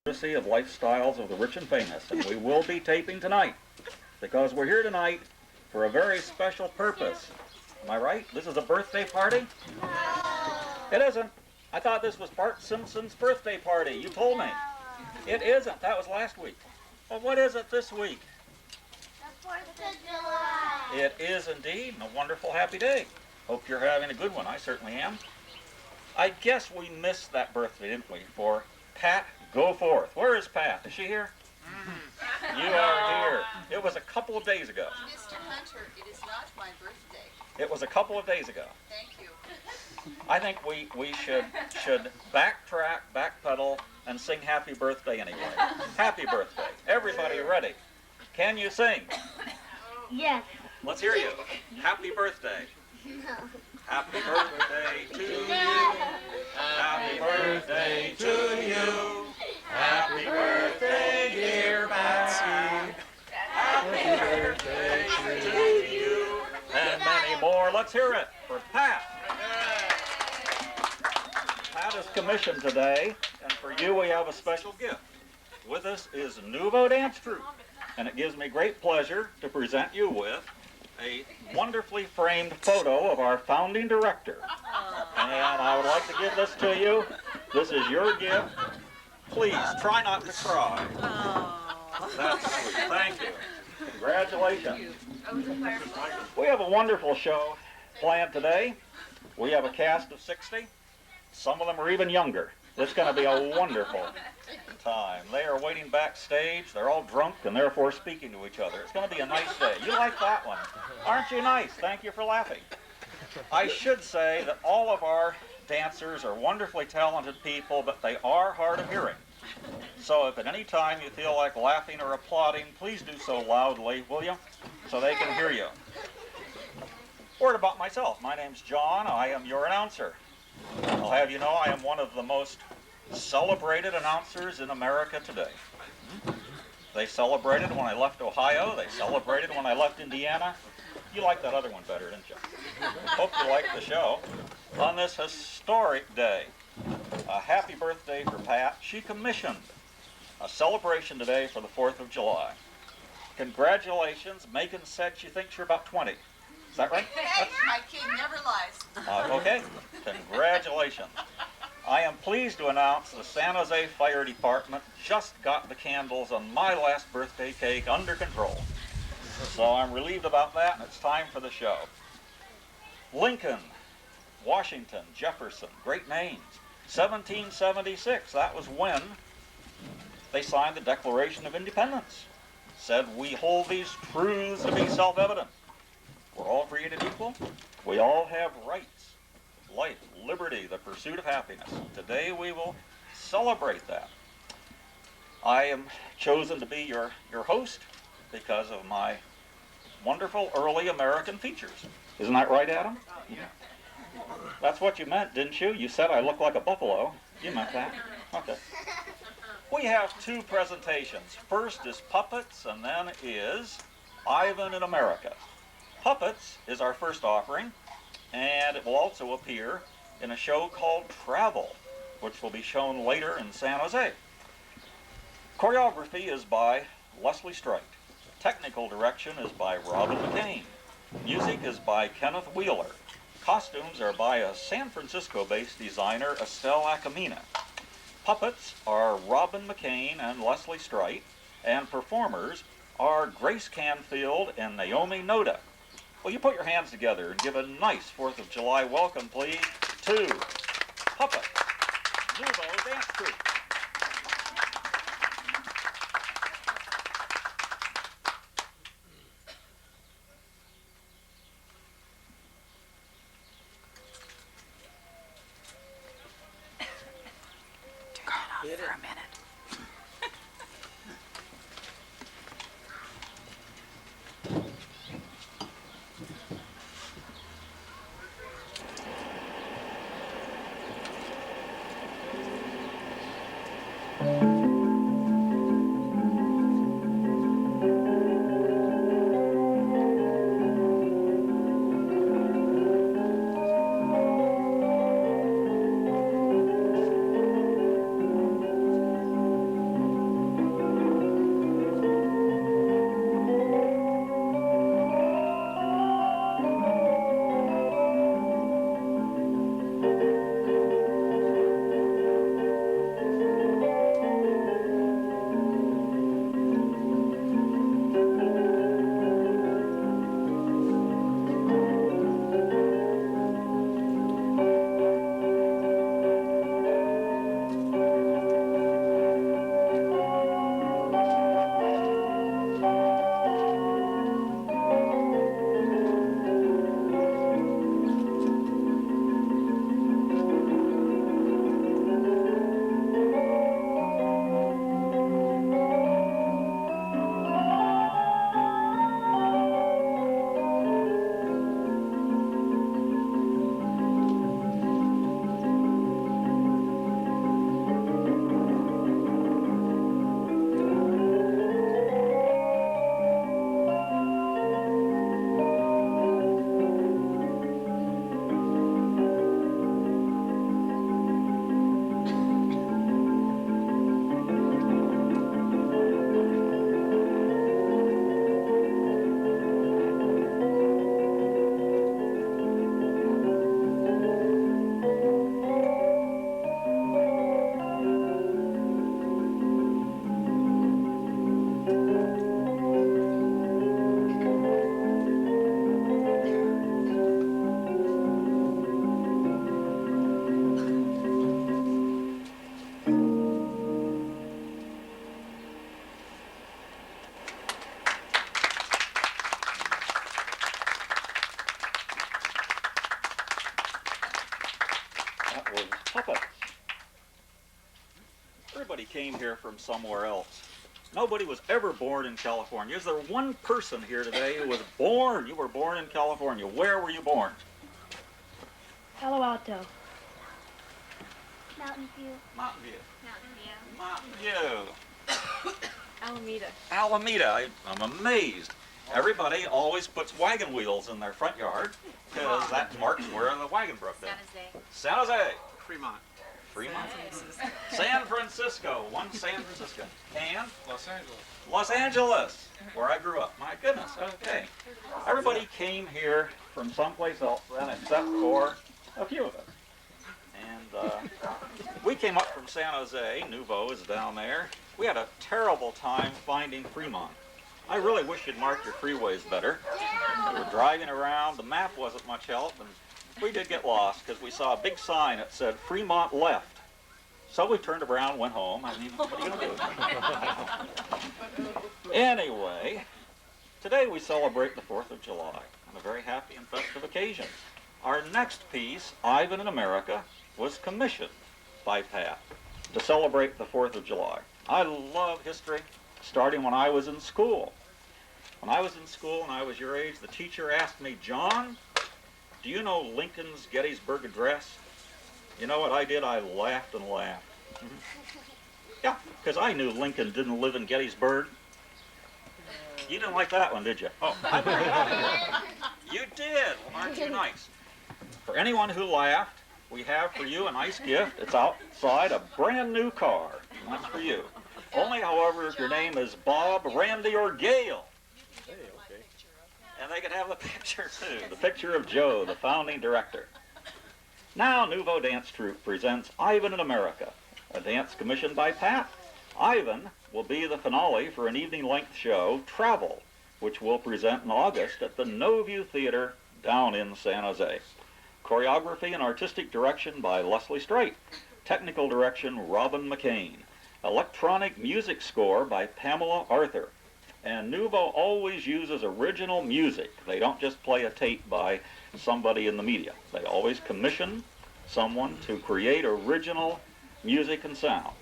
courtesy of Lifestyles of the Rich and Famous, and we will be taping tonight because we're here tonight for a very special purpose. Am I right? This is a birthday party? It isn't. I thought this was Bart Simpson's birthday party. You told me. It isn't. That was last week. Well, what is it this week? The 4th of July. It is indeed, and a wonderful happy day. Hope you're having a good one. I certainly am. I guess we missed that birthday, didn't we, for Pat Goforth. Where is Pat? Is she here? You are here. It was a couple of days ago. Mr. Hunter, it is not my birthday. It was a couple of days ago. Thank you. I think we should backtrack, backpedal, and sing happy birthday anyway. Happy birthday. Everybody ready? Can you sing? Yes. Let's hear you. Happy birthday. No. Happy birthday to you. Happy birthday to you. Happy birthday, dear Patsy. Happy birthday to you. And many more. Let's hear it for Pat. Pat is commissioned today, and for you we have a special gift. With us is Nouveau Dance Troupe, and it gives me great pleasure to present you with a wonderfully framed photo of our founding director. And I would like to give this to you. This is your gift. Please, try not to cry. That's sweet. Thank you. Congratulations. We have a wonderful show planned today. We have a cast of 60. Some of them are even younger. It's going to be a wonderful time. They are waiting backstage. They're all drunk and therefore speaking to each other. It's going to be a nice day. You like that one? Aren't you nice? Thank you for laughing. I should say that all of our dancers are wonderfully talented people, but they are hard of hearing. So if at any time you feel like laughing or applauding, please do so loudly, will you? So they can hear you. Word about myself. My name's John. I am your announcer. I'll have you know I am one of the most celebrated announcers in America today. They celebrated when I left Ohio. They celebrated when I left Indiana. You liked that other one better, didn't you? Hope you liked the show. On this historic day, a happy birthday for Pat. She commissioned a celebration today for the 4th of July. Congratulations. Megan said she thinks you're about 20. Is that right? My kid never lies. Okay. Congratulations. I am pleased to announce the San Jose Fire Department just got the candles on my last birthday cake under control. So I'm relieved about that, and it's time for the show. Lincoln, Washington, Jefferson, great names. 1776, that was when they signed the Declaration of Independence. Said, we hold these truths to be self-evident. We're all created equal. We all have rights. Life, liberty, the pursuit of happiness. Today we will celebrate that. I am chosen to be your host because of my wonderful early American features. Isn't that right, Adam? Yeah. That's what you meant, didn't you? You said I look like a buffalo. You meant that. Okay. We have two presentations. First is Puppets, and then is Ivan in America. Puppets is our first offering, and it will also appear in a show called Travel, which will be shown later in San Jose. Choreography is by Leslie Streit. Technical direction is by Robin McCain. Music is by Kenneth Wheeler. Costumes are by a San Francisco-based designer, Estelle Acamina. Puppets are Robin McCain and Leslie Streit, and performers are Grace Canfield and Naomi Noda. Will you put your hands together and give a nice 4th of July welcome, please, to Puppets, Nouveau Dance Troupe. For a minute. came here from somewhere else. Nobody was ever born in California. Is there one person here today who was born? You were born in California. Where were you born? Palo Alto. Mountain View. Mountain View. Mountain View. Mountain View. Alameda. Alameda. I'm amazed. Everybody always puts wagon wheels in their front yard because that marks where the wagon broke down. San Jose. Fremont. Fremont. San Francisco. One San Francisco. And Los Angeles. Los Angeles, where I grew up. My goodness. Okay. Everybody came here from someplace else then except for a few of us. And we came up from San Jose. Nouveau is down there. We had a terrible time finding Fremont. I really wish you'd mark your freeways better. We were driving around. The map wasn't much help, and we did get lost because we saw a big sign that said Fremont left. So we turned around, went home. I mean, what are you going to do? Anyway, today we celebrate the 4th of July on a very happy and festive occasion. Our next piece, Ivan in America, was commissioned by Pat to celebrate the 4th of July. I love history, starting when I was in school. When I was in school and I was your age, the teacher asked me, John, do you know Lincoln's Gettysburg Address? You know what I did? I laughed and laughed. Yeah, because I knew Lincoln didn't live in Gettysburg. You didn't like that one, did you? Oh. You did. Well, aren't you nice? For anyone who laughed, we have for you a nice gift. It's outside a brand new car. And that's for you. Only, however, if your name is Bob, Randy, or Gail. Hey, okay. And they can have the picture, too. The picture of Joe, the founding director. Now, Nouveau Dance Troupe presents Ivan in America, a dance commissioned by Pat. Ivan will be the finale for an evening-length show, Travel, which we'll present in August at the Nouveau Theater down in San Jose. Choreography and artistic direction by Leslie Streit. Technical direction, Robin McCain. Electronic music score by Pamela Arthur. And Nouveau always uses original music. They don't just play a tape by somebody in the media. They always commission someone to create original music and sound.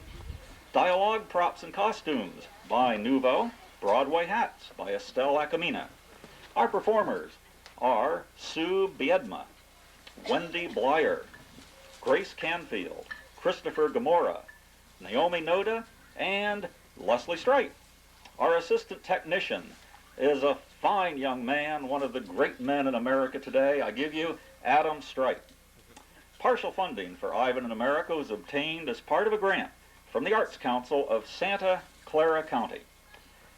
Dialogue, props, and costumes by Nouveau. Broadway hats by Estelle Acamina. Our performers are Sue Biedma, Wendy Blyer, Grace Canfield, Christopher Gamora, Naomi Noda, and Leslie Streit. Our assistant technician is a fine young man, one of the great men in America today. I give you Adam Streit. Partial funding for Ivan in America was obtained as part of a grant from the Arts Council of Santa Clara County.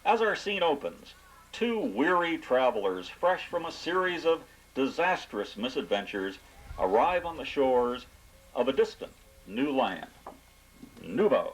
As our scene opens, two weary travelers, fresh from a series of disastrous misadventures, arrive on the shores of a distant new land. Nouveau.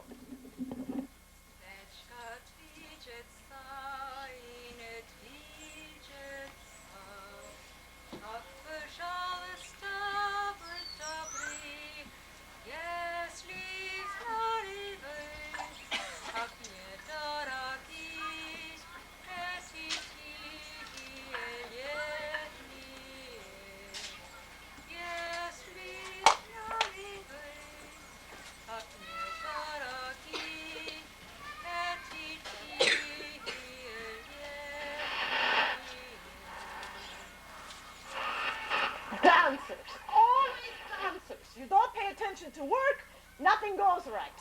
Dancers, always dancers. You don't pay attention to work, nothing goes right.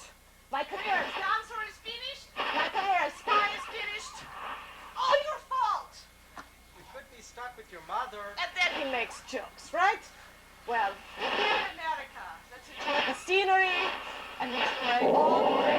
My career as dancer is finished. My career as spy is finished. All your fault. You could be stuck with your mother. And then he makes jokes, right? Well, we're here in America. Let's enjoy the scenery and enjoy all the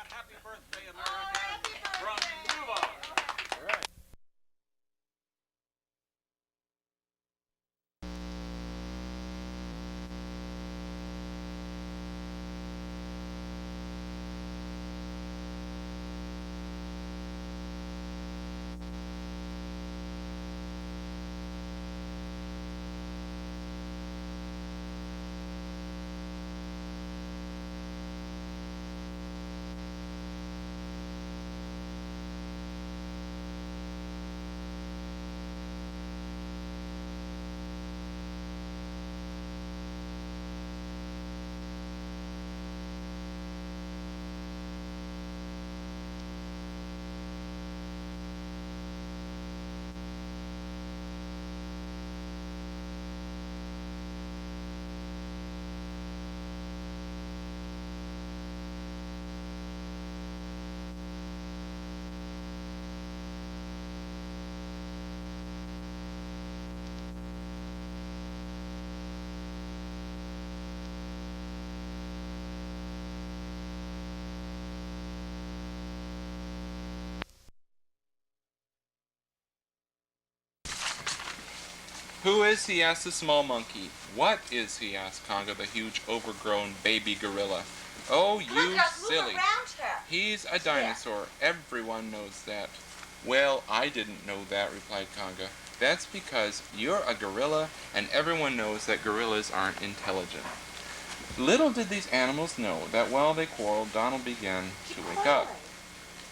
happy birthday, America, from Nouveau. All right. Who is he? Asked the small monkey. What is he? Asked Conga, the huge, overgrown baby gorilla. Oh, you silly. He's a dinosaur. Everyone knows that. Well, I didn't know that, replied Conga. That's because you're a gorilla, and everyone knows that gorillas aren't intelligent. Little did these animals know that while they quarreled, Donald began to wake up.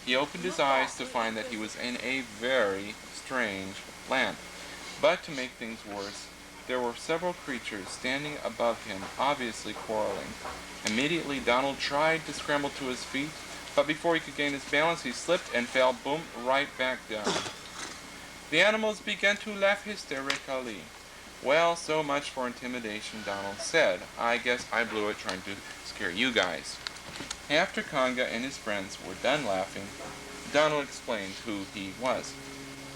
He opened his eyes to find that he was in a very strange land. But to make things worse, there were several creatures standing above him, obviously quarreling. Immediately, Donald tried to scramble to his feet, but before he could gain his balance, he slipped and fell, boom, right back down. The animals began to laugh hysterically. Well, so much for intimidation, Donald said. I guess I blew it trying to scare you guys. After Conga and his friends were done laughing, Donald explained who he was.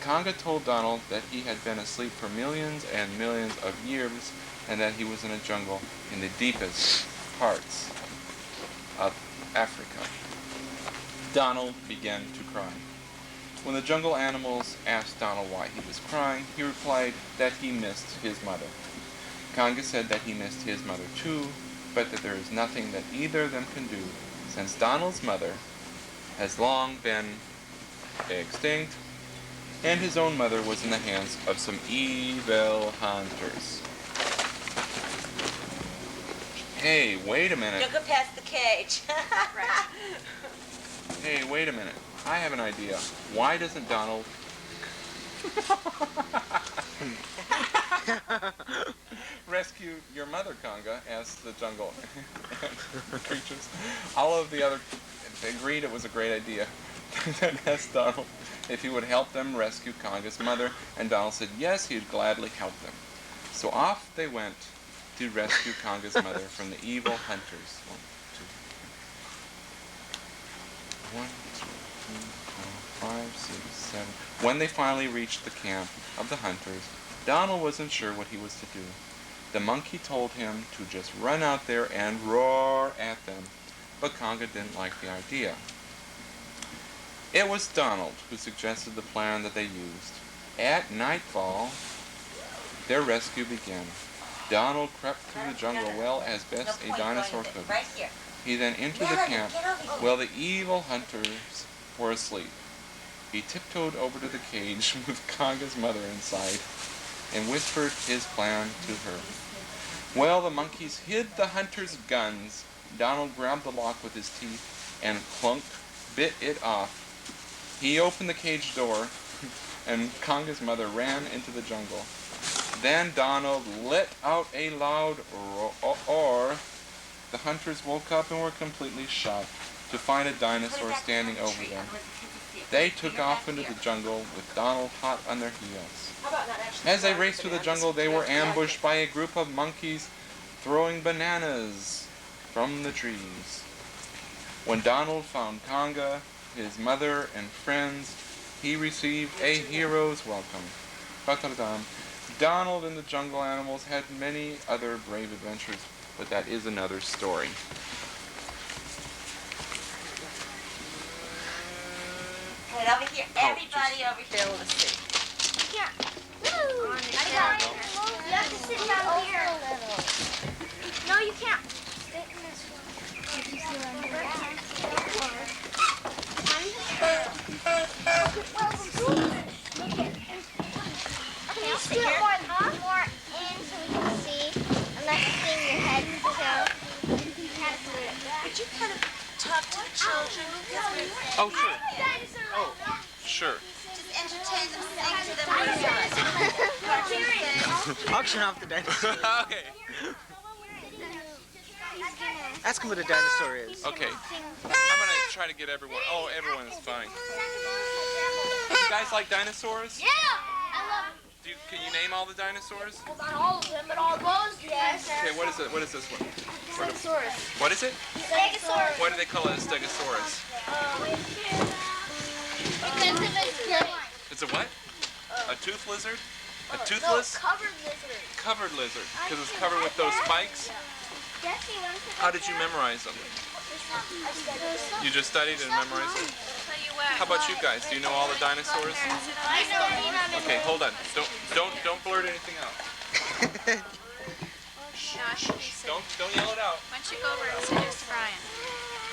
Conga told Donald that he had been asleep for millions and millions of years and that he was in a jungle in the deepest parts of Africa. Donald began to cry. When the jungle animals asked Donald why he was crying, he replied that he missed his mother. Conga said that he missed his mother too, but that there is nothing that either of them can do, since Donald's mother has long been extinct, and his own mother was in the hands of some evil hunters. Hey, wait a minute. Don't go past the cage. Right. Hey, wait a minute. I have an idea. Why doesn't Donald rescue your mother, Conga? Asked the jungle creatures. All of the other agreed it was a great idea. Then asked Donald if he would help them rescue Conga's mother, and Donald said yes, he would gladly help them. So off they went to rescue Conga's mother from the evil hunters. 1, 2, 3, 4, 5, 6, 7. When they finally reached the camp of the hunters, Donald wasn't sure what he was to do. The monkey told him to just run out there and roar at them, but Conga didn't like the idea. It was Donald who suggested the plan that they used. At nightfall, their rescue began. Donald crept through the jungle well as best a dinosaur could. He then entered the camp while the evil hunters were asleep. He tiptoed over to the cage with Conga's mother inside and whispered his plan to her. While the monkeys hid the hunters' guns, Donald grabbed the lock with his teeth and clunk bit it off. He opened the cage door, and Conga's mother ran into the jungle. Then Donald let out a loud roar. The hunters woke up and were completely shocked to find a dinosaur standing over them. They took off into the jungle with Donald hot on their heels. As they raced through the jungle, they were ambushed by a group of monkeys throwing bananas from the trees. When Donald found Conga, his mother and friends, he received a hero's welcome. Donald and the jungle animals had many other brave adventures, but that is another story. over here. Everybody over here. Fill the seat. Here. Woo! You have to sit down here. No, you can't. Sit in this one. Can you see what I'm doing? Can you scoot more in so we can see? I'm not seeing your head, so Would you kind of talk to the children? Oh, sure. Oh, sure. Just entertain them, sing to them. Auction off the dinosaur. Okay. Ask him what a dinosaur is. Okay. I'm gonna try to get everyone. Oh, everyone is fine. You guys like dinosaurs? yeah, I love them. Can you name all the dinosaurs? Well, not all of them, but all those, yes. Okay, what is it? What is this one? Stegosaurus. What is it? Stegosaurus. Why do they call it a stegosaurus? Because of its killing. It's a what? A tooth lizard? A toothless? Covered lizard. Covered lizard. Because it's covered with those spikes? How did you memorize them? You just studied and memorized them? How about you guys? Do you know all the dinosaurs? I know. Okay, hold on. Don't blurt anything out. Don't yell it out. Why don't you go over and introduce Brian?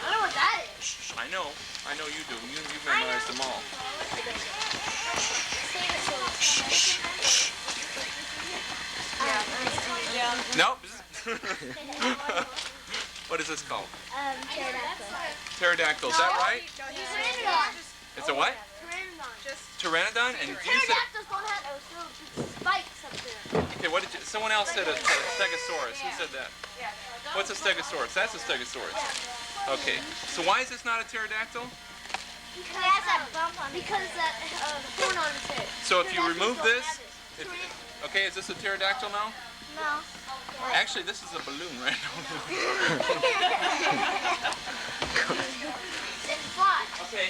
I know what that is. Shh, I know you do. You've memorized them all. Nope. What is this called? Pterodactyl. Pterodactyl. Is that right? It's a what? Pteranodon? And you said, Pterodactyls don't have those little spikes up there. okay, what did you, someone else said a stegosaurus. Who said that? What's a stegosaurus? That's a stegosaurus. Okay, so why is this not a pterodactyl? Because it has that bump on it. Because that horn on its head. So if you remove this, okay, is this a pterodactyl now? No. Actually, this is a balloon right now. It's fly. Okay.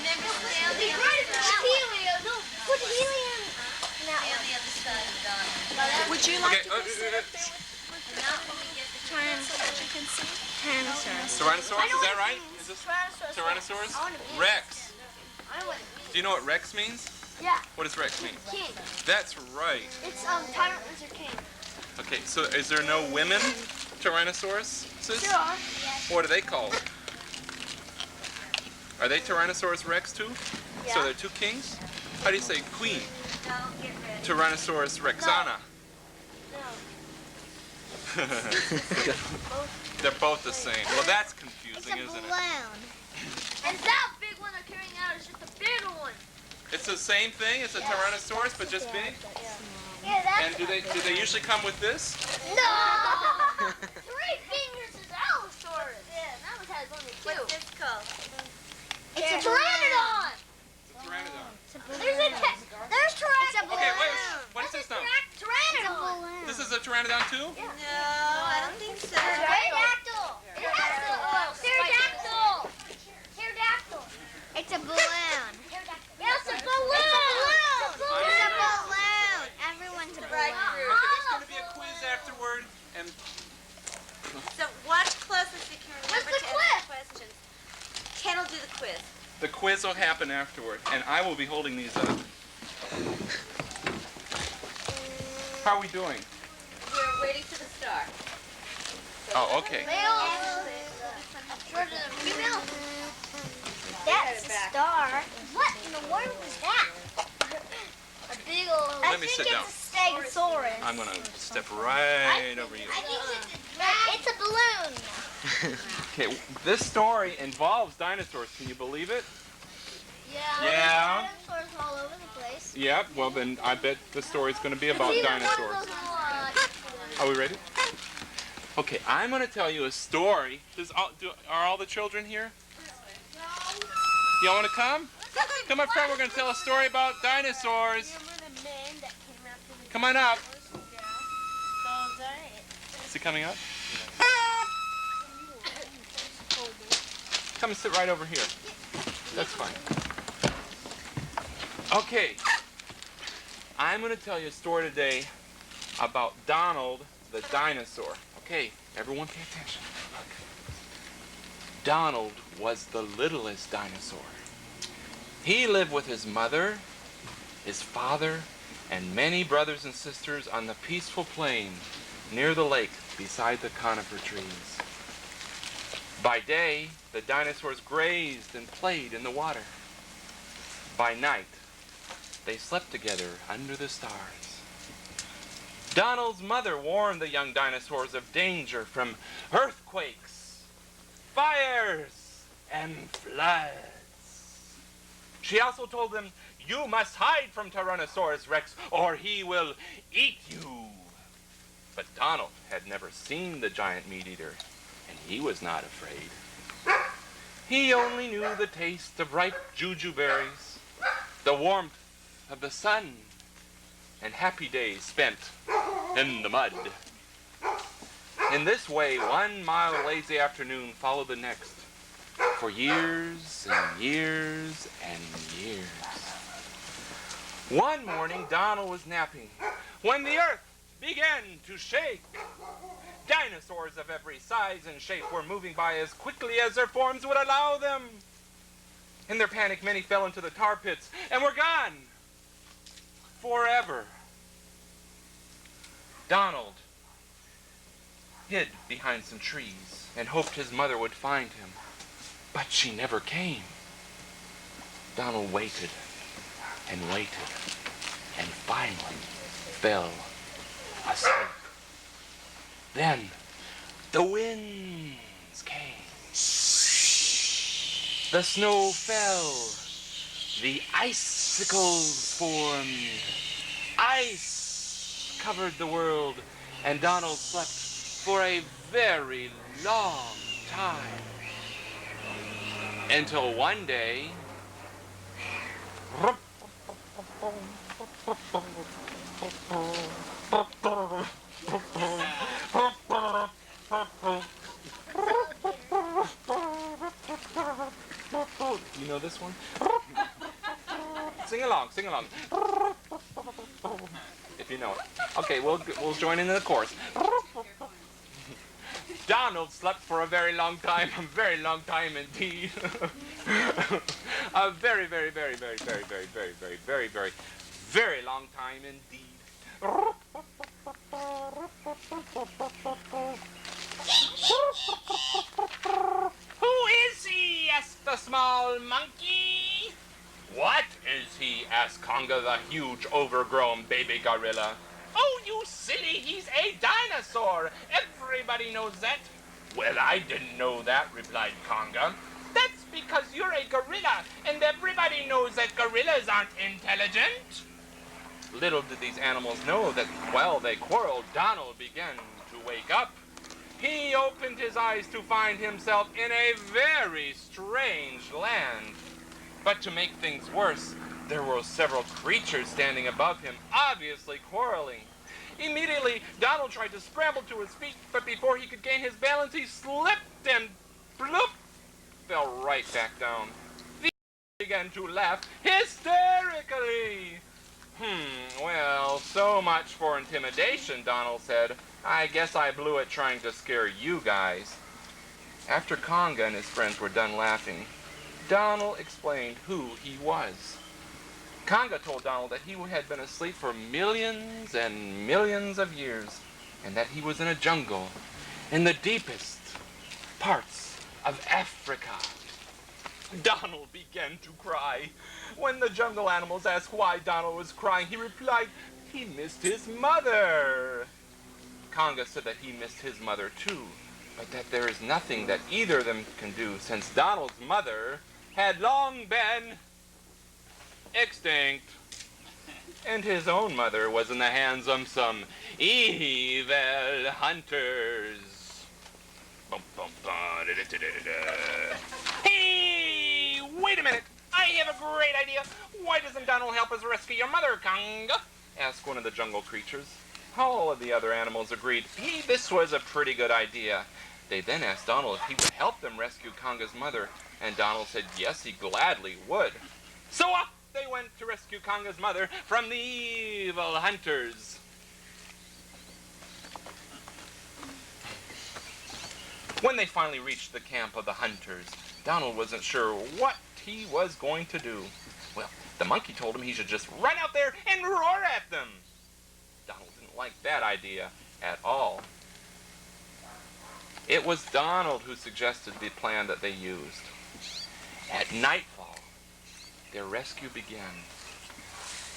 Remember, stay on the other side. Helium. No, put helium. Stay on the other side of Donna. Would you Okay. like to sit up there with Not when we get the so that you can see? Tyrannosaurus. Tyrannosaurus, is that right? Is this Tyrannosaurus? I want to be. Rex. I want to be. Do you know what Rex means? Yeah. What does Rex mean? King. That's right. It's tyrant lizard king. Okay, so is there no women Tyrannosaurus? Sure. What are they called? Are they Tyrannosaurus Rex too? Yeah. So they're two kings? How do you say queen? Don't get ready. Tyrannosaurus Rexana. No. They're both the same. Well, that's confusing, isn't it? And that big one they're carrying out is just a bigger one. It's the same thing. It's a Tyrannosaurus, but just big. Yeah, that's. And do they usually come with this? No! 3 fingers is Allosaurus. Yeah, that one has only 2. What's this called? It's a pteranodon. Pteranodon. There's pteranodon. Okay, wait. What is this now? Pteranodon. This is a Pteranodon too? No, I don't think so. Pterodactyl. It has the pterodactyl. Pterodactyl. It's a balloon. Yeah, it's a balloon. It's a balloon. Everyone's a Right balloon. through. Okay, there's going to be a quiz afterward, and So watch closely so you can remember What's the to answer questions. Ken will do the quiz. the quiz will happen afterward, and I will be holding these up. How are we doing? We're waiting for the star. Oh, okay. That's a star. What in the world was that? A big old. Let me sit down. Stegosaurus. I'm going to step right over you. I think it's a balloon. Okay, this story involves dinosaurs. Can you believe it? Yeah. Dinosaurs all over the place. Yep, well then I bet the story's going to be about dinosaurs. Are we ready? Okay, I'm going to tell you a story. Are all the children here? Y'all want to come? Come up front, we're going to tell a story about dinosaurs. Come on up. Is he coming up? Come and sit right over here. That's fine. Okay. I'm going to tell you a story today about Donald the dinosaur. Okay, everyone pay attention. Look. Donald was the littlest dinosaur. He lived with his mother, his father, and many brothers and sisters on the peaceful plain near the lake beside the conifer trees. By day, the dinosaurs grazed and played in the water. By night, they slept together under the stars. Donald's mother warned the young dinosaurs of danger from earthquakes, fires, and floods. She also told them, "You must hide from Tyrannosaurus Rex or he will eat you." But Donald had never seen the giant meat eater, and he was not afraid. He only knew the taste of ripe juju berries, the warmth of the sun, and happy days spent in the mud. In this way, 1 mile lazy afternoon followed the next, for years and years and years. One morning, Donald was napping when the earth began to shake. Dinosaurs of every size and shape were moving by as quickly as their forms would allow them. In their panic, many fell into the tar pits and were gone forever. Donald hid behind some trees and hoped his mother would find him, but she never came. Donald waited and waited and finally fell asleep. Then the winds came. The snow fell. The icicles formed. Ice covered the world, and Donald slept for a very long time. Until one day, you know this one? Sing along, sing along. If you know it. Okay, we'll join in the chorus. Donald slept for a very long time indeed. A very, very, very, very, very, very, very, very, very, very, very long time indeed. Who is he? Asked the small monkey. What is he? Asked Conga, the huge, overgrown baby gorilla. Oh, you silly, he's a dinosaur. Everybody knows that. Well, I didn't know that, replied Conga. That's because you're a gorilla, and everybody knows that gorillas aren't intelligent. Little did these animals know that while they quarreled, Donald began to wake up. He opened his eyes to find himself in a very strange land. But to make things worse, there were several creatures standing above him, obviously quarreling. Immediately, Donald tried to scramble to his feet, but before he could gain his balance, he slipped and bloop, fell right back down. The began to laugh hysterically. Well, so much for intimidation, Donald said. I guess I blew it trying to scare you guys. After Conga and his friends were done laughing, Donald explained who he was. Conga told Donald that he had been asleep for millions and millions of years, and that he was in a jungle in the deepest parts of Africa. Donald began to cry. When the jungle animals asked why Donald was crying, he replied he missed his mother. Conga said that he missed his mother too, but that there is nothing that either of them can do since Donald's mother had long been extinct, and his own mother was in the hands of some evil hunters. Hey, wait a minute! I have a great idea. Why doesn't Donald help us rescue your mother, Conga? Asked one of the jungle creatures. All of the other animals agreed. This was a pretty good idea. They then asked Donald if he would help them rescue Conga's mother, and Donald said yes, he gladly would. So off they went to rescue Conga's mother from the evil hunters. When they finally reached the camp of the hunters, Donald wasn't sure what he was going to do. Well, the monkey told him he should just run out there and roar at them. Donald didn't like that idea at all. It was Donald who suggested the plan that they used. At nightfall, their rescue began.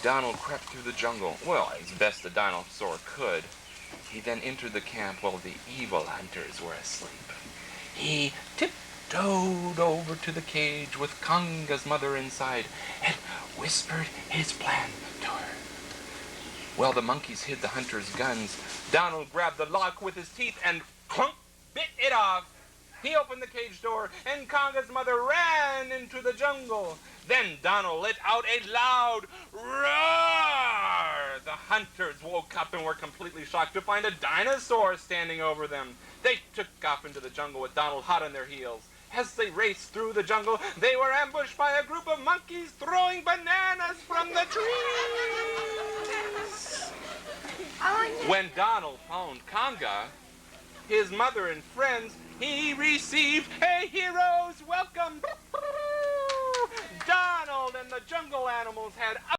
Donald crept through the jungle, well, as best the dinosaur could. He then entered the camp while the evil hunters were asleep. He tiptoed over to the cage with Conga's mother inside and whispered his plan to her. While the monkeys hid the hunters' guns, Donald grabbed the lock with his teeth and clunk, bit it off. He opened the cage door, and Conga's mother ran into the jungle. Then Donald let out a loud roar. The hunters woke up and were completely shocked to find a dinosaur standing over them. They took off into the jungle with Donald hot on their heels. As they raced through the jungle, they were ambushed by a group of monkeys throwing bananas from the trees. When Donald found Conga, his mother and friends, he received a hero's welcome. Donald and the jungle animals had